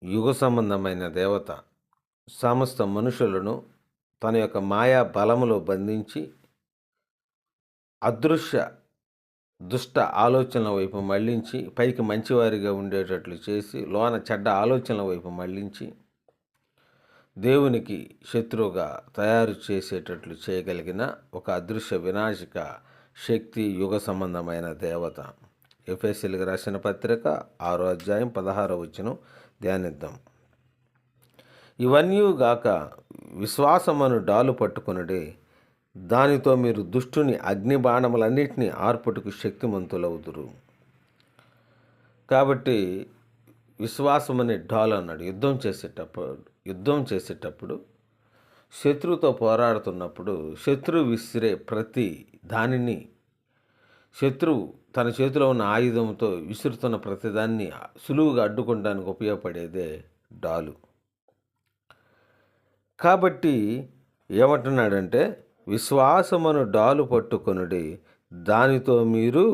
యుగ సంబంధమైన దేవత సమస్త మనుషులను తన యొక్క మాయా బలములో బంధించి అదృశ్య దుష్ట ఆలోచనల వైపు మళ్లించి పైకి మంచివారిగా ఉండేటట్లు చేసి లోన చెడ్డ ఆలోచనల వైపు మళ్లించి దేవునికి శత్రువుగా తయారు చేసేటట్లు చేయగలిగిన ఒక అదృశ్య వినాశక శక్తి యుగ సంబంధమైన దేవత. ఎఫెసీయులకు రాసిన పత్రిక 6వ అధ్యాయం 16వ వచనం ధ్యానిద్దాం. ఇవన్నీ గాక విశ్వాసమును డాలు పట్టుకొనుడి, దానితో మీరు దుష్టుని అగ్ని బాణములన్నిటినీ ఆర్పుటకు శక్తిమంతులవుదురు. కాబట్టి విశ్వాసం అనే డాల్ అన్నాడు. యుద్ధం చేసేటప్పుడు శత్రువుతో పోరాడుతున్నప్పుడు శత్రువు విసిరే ప్రతి దానిని, శత్రువు తన చేతిలో ఉన్న ఆయుధంతో విసురుతున్న ప్రతిదాన్ని సులువుగా అడ్డుకోవడానికి ఉపయోగపడేదే డాలు. కాబట్టి ఏమంటున్నాడంటే, విశ్వాసమును డాలు పట్టుకొనుడి, దానితో మీరు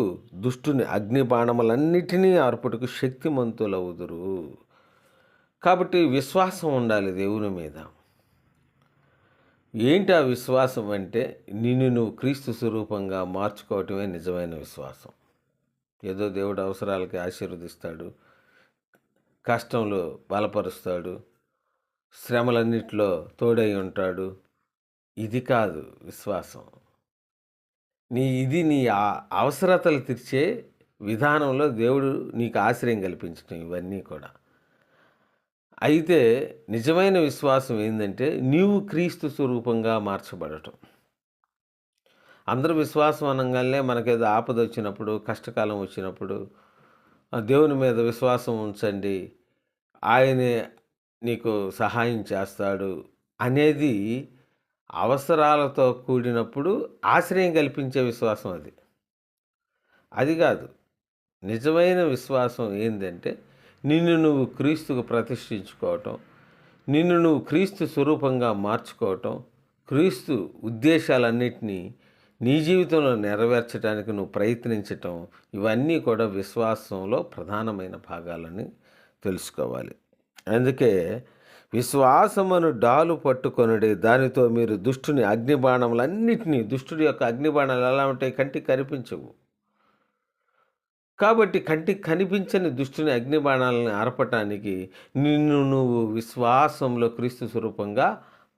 దుష్టుని అగ్ని బాణములన్నిటినీ ఆర్పుటకు శక్తిమంతులవుదురు. కాబట్టి విశ్వాసం ఉండాలి దేవుని మీద. ఏంటి ఆ విశ్వాసం అంటే, నిన్ను నువ్వు క్రీస్తు స్వరూపంగా మార్చుకోవటమే నిజమైన విశ్వాసం. ఏదో దేవుడు అవసరాలకి ఆశీర్వదిస్తాడు, కష్టంలో బలపరుస్తాడు, శ్రమలన్నిటిలో తోడై ఉంటాడు. ఇది కాదు విశ్వాసం. నీ అవసరతలు తీర్చే విధానంలో దేవుడు నీకు ఆశ్రయం కల్పించడం, ఇవన్నీ కూడా. అయితే నిజమైన విశ్వాసం ఏంటంటే, నీవు క్రీస్తు స్వరూపంగా మార్చబడటం. అందరూ విశ్వాసం అనగానే మనకేదో ఆపద వచ్చినప్పుడు, కష్టకాలం వచ్చినప్పుడు దేవుని మీద విశ్వాసం ఉంచండి, ఆయనే నీకు సహాయం చేస్తాడు అనేది అవసరాలతో కూడినప్పుడు ఆశ్రయం కల్పించే విశ్వాసం అది కాదు. నిజమైన విశ్వాసం ఏంటంటే, నిన్ను నువ్వు క్రీస్తుకు ప్రతిష్ఠించుకోవటం, నిన్ను నువ్వు క్రీస్తు స్వరూపంగా మార్చుకోవటం, క్రీస్తు ఉద్దేశాలన్నిటినీ నీ జీవితంలో నెరవేర్చడానికి నువ్వు ప్రయత్నించటం, ఇవన్నీ కూడా విశ్వాసంలో ప్రధానమైన భాగాలని తెలుసుకోవాలి. అందుకే విశ్వాసమును డాలు పట్టుకొనుడి, దానితో మీరు దుష్టుని అగ్నిబాణములన్నిటినీ, దుష్టుడి యొక్క అగ్నిబాణాలు ఎలా ఉంటాయి? కంటికి కనిపించవు. కాబట్టి కంటికి కనిపించని దుష్టుని అగ్నిబాణాలను ఆర్పటానికి నిన్ను నువ్వు విశ్వాసంలో క్రీస్తు స్వరూపంగా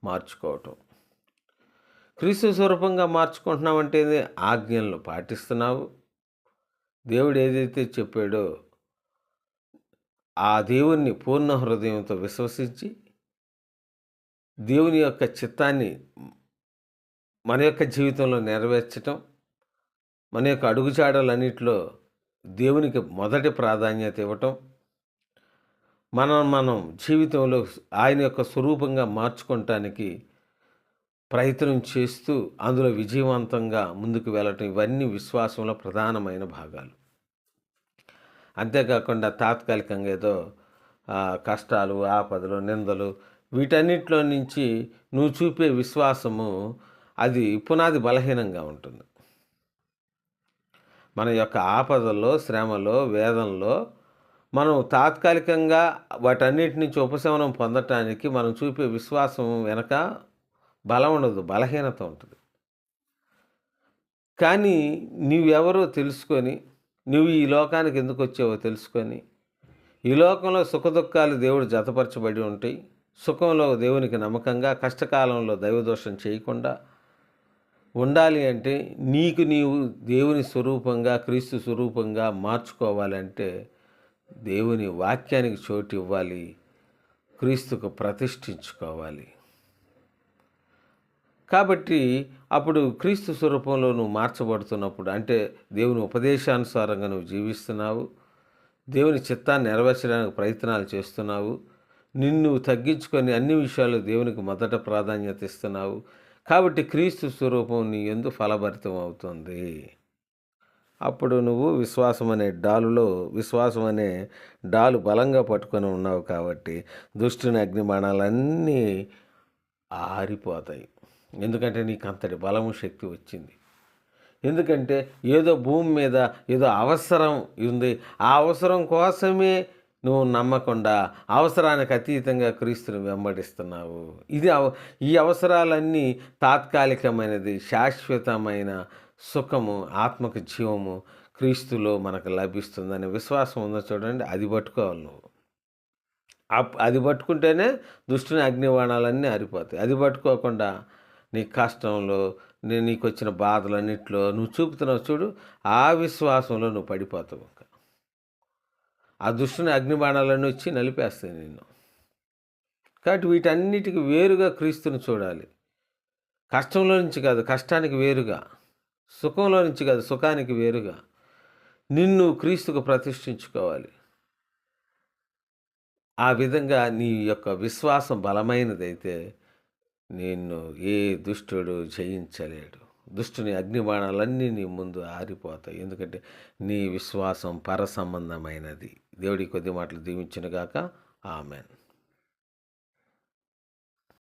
మార్చుకోవటం. క్రీస్తు స్వరూపంగా మార్చుకుంటున్నావంటే ఆజ్ఞలను పాటిస్తున్నావు. దేవుడు ఏదైతే చెప్పాడో ఆ దేవుణ్ణి పూర్ణ హృదయంతో విశ్వసించి దేవుని యొక్క చిత్తాన్ని మన యొక్క జీవితంలో నెరవేర్చటం, మన యొక్క అడుగుజాడలన్నిటిలో దేవునికి మొదటి ప్రాధాన్యత ఇవ్వటం, మనం జీవితంలో ఆయన యొక్క స్వరూపంగా మార్చుకోవటానికి ప్రయత్నం చేస్తూ అందులో విజయవంతంగా ముందుకు వెళ్ళటం, ఇవన్నీ విశ్వాసంలో ప్రధానమైన భాగాలు. అంతేకాకుండా తాత్కాలికంగా ఏదో కష్టాలు, ఆపదలు, నిందలు, వీటన్నిటిలో నుంచి నువ్వు చూపే విశ్వాసము అది పునాది బలహీనంగా ఉంటుంది. మన యొక్క ఆపదల్లో, శ్రమలో, వేదనలో మనం తాత్కాలికంగా వాటన్నిటి నుంచి ఉపశమనం పొందటానికి మనం చూపే విశ్వాసం వెనక బలం ఉండదు, బలహీనత ఉంటుంది. కానీ నువ్వెవరో తెలుసుకొని, నువ్వు ఈ లోకానికి ఎందుకు వచ్చావో తెలుసుకొని, ఈ లోకంలో సుఖదుఖాలు దేవుడు జతపరచబడి ఉంటాయి. సుఖంలో దేవునికి నమ్మకంగా, కష్టకాలంలో దైవదోషం చేయకుండా ఉండాలి అంటే, నీవు దేవుని స్వరూపంగా, క్రీస్తు స్వరూపంగా మార్చుకోవాలంటే దేవుని వాక్యానికి చోటు ఇవ్వాలి, క్రీస్తుకు ప్రతిష్ఠించుకోవాలి. కాబట్టి అప్పుడు క్రీస్తు స్వరూపంలో నువ్వు మార్చబడుతున్నప్పుడు, అంటే దేవుని ఉపదేశానుసారంగా నువ్వు జీవిస్తున్నావు, దేవుని చిత్తాన్ని నెరవేర్చడానికి ప్రయత్నాలు చేస్తున్నావు, నిన్ను తగ్గించుకొని అన్ని విషయాలు దేవునికి మొదట ప్రాధాన్యత ఇస్తున్నావు. కాబట్టి క్రీస్తు స్వరూపం నీ యందు ఫలభరితం అవుతుంది. అప్పుడు నువ్వు విశ్వాసం అనే డాలు బలంగా పట్టుకొని ఉన్నావు. కాబట్టి దుష్టుని అగ్నిబాణాలన్నీ ఆరిపోతాయి. ఎందుకంటే నీకు అంతటి బలము, శక్తి వచ్చింది. ఎందుకంటే ఏదో భూమి మీద ఏదో అవసరం ఉంది, ఆ అవసరం కోసమే నువ్వు నమ్మకుండా అవసరానికి అతీతంగా క్రీస్తుని వెంబడిస్తున్నావు. ఈ అవసరాలన్నీ తాత్కాలికమైనది, శాశ్వతమైన సుఖము, ఆత్మకు జీవము క్రీస్తులో మనకు లభిస్తుందనే విశ్వాసం ఉందో చూడండి, అది పట్టుకోవాలి నువ్వు. అది పట్టుకుంటేనే దుష్టుని అగ్నిబాణాలన్నీ ఆరిపోతాయి. అది పట్టుకోకుండా నీ కష్టంలో, నీకు వచ్చిన బాధలన్నిట్లో నువ్వు చూపుతున్నావు చూడు, ఆ విశ్వాసంలో నువ్వు పడిపోతావు. ఆ దుష్టుని అగ్నిబాణాలన్నీ వచ్చి నలిపేస్తాయి నిన్ను. కాబట్టి వీటన్నిటికి వేరుగా క్రీస్తుని చూడాలి. కష్టంలో నుంచి కాదు, కష్టానికి వేరుగా. సుఖంలో నుంచి కాదు, సుఖానికి వేరుగా నిన్ను క్రీస్తుకు ప్రతిష్ఠించుకోవాలి. ఆ విధంగా నీ యొక్క విశ్వాసం బలమైనదైతే నిన్ను ఏ దుష్టుడు జయించలేడు. దుష్టుని అగ్నిబాణాలన్నీ నీ ముందు ఆరిపోతాయి. ఎందుకంటే నీ విశ్వాసం పరసంబంధమైనది. దేవుడి కొద్ది మాటలు దీవించునుగాక. ఆమెన్.